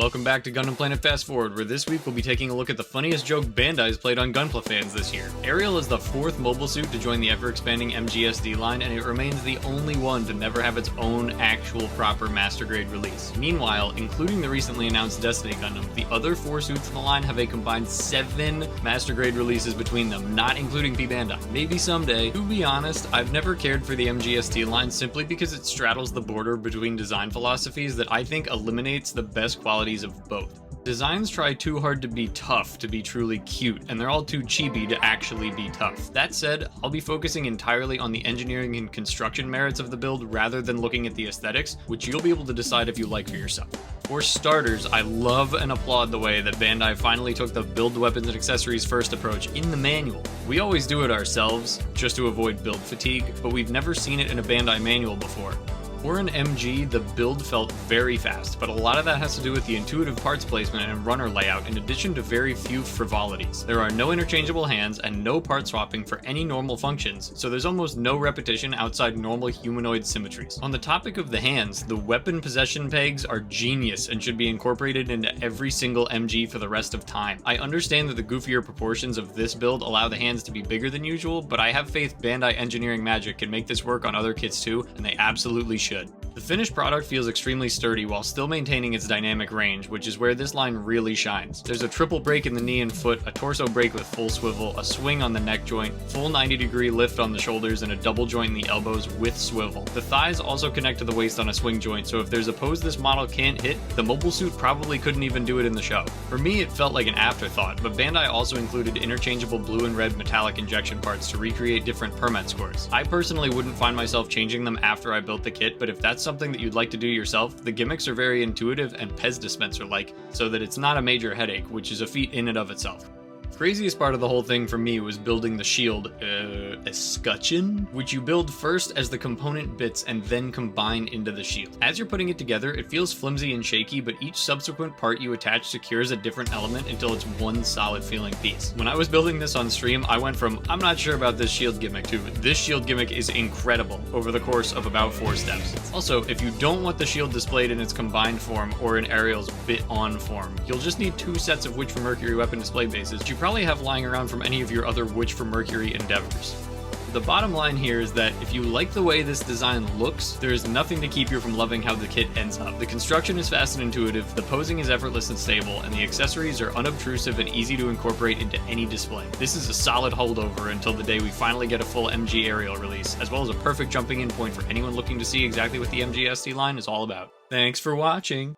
Welcome back to Gundam Planet Fast Forward, where this week we'll be taking a look at the funniest joke Bandai's played on Gunpla fans this year. Ariel is the fourth mobile suit to join the ever-expanding MGSD line, and it remains the only one to never have its own actual proper Master Grade release. Meanwhile, including the recently announced Destiny Gundam, the other four suits in the line have a combined 7 Master Grade releases between them, not including P Bandai. Maybe someday. To be honest, I've never cared for the MGSD line simply because it straddles the border between design philosophies that I think eliminates the best qualities of both. Designs try too hard to be tough to be truly cute, and they're all too chibi to actually be tough. That said, I'll be focusing entirely on the engineering and construction merits of the build rather than looking at the aesthetics, which you'll be able to decide if you like for yourself. For starters, I love and applaud the way that Bandai finally took the build weapons and accessories first approach in the manual. We always do it ourselves, just to avoid build fatigue, but we've never seen it in a Bandai manual before. For an MG, the build felt very fast, but a lot of that has to do with the intuitive parts placement and runner layout in addition to very few frivolities. There are no interchangeable hands and no part swapping for any normal functions, so there's almost no repetition outside normal humanoid symmetries. On the topic of the hands, the weapon possession pegs are genius and should be incorporated into every single MG for the rest of time. I understand that the goofier proportions of this build allow the hands to be bigger than usual, but I have faith Bandai engineering magic can make this work on other kits too, and they absolutely should. The finished product feels extremely sturdy while still maintaining its dynamic range, which is where this line really shines. There's a triple break in the knee and foot, a torso break with full swivel, a swing on the neck joint, full 90-degree lift on the shoulders, and a double joint in the elbows with swivel. The thighs also connect to the waist on a swing joint, so if there's a pose this model can't hit, the mobile suit probably couldn't even do it in the show. For me, it felt like an afterthought, but Bandai also included interchangeable blue and red metallic injection parts to recreate different permet scores. I personally wouldn't find myself changing them after I built the kit, but if that's something that you'd like to do yourself, the gimmicks are very intuitive and Pez dispenser-like, so that it's not a major headache, which is a feat in and of itself. Craziest part of the whole thing for me was building the shield, escutcheon, which you build first as the component bits and then combine into the shield. As you're putting it together, it feels flimsy and shaky, but each subsequent part you attach secures a different element until it's one solid feeling piece. When I was building this on stream, I went from, I'm not sure about this shield gimmick to, this shield gimmick is incredible over the course of about 4 steps. Also, if you don't want the shield displayed in its combined form or in Ariel's bit-on form, you'll just need 2 sets of Witch for Mercury weapon display bases, which you probably have lying around from any of your other Witch for Mercury endeavors. The bottom line here is that if you like the way this design looks, there is nothing to keep you from loving how the kit ends up. The construction is fast and intuitive, the posing is effortless and stable, and the accessories are unobtrusive and easy to incorporate into any display. This is a solid holdover until the day we finally get a full MG Ariel release, as well as a perfect jumping in point for anyone looking to see exactly what the MGSD line is all about. Thanks for watching!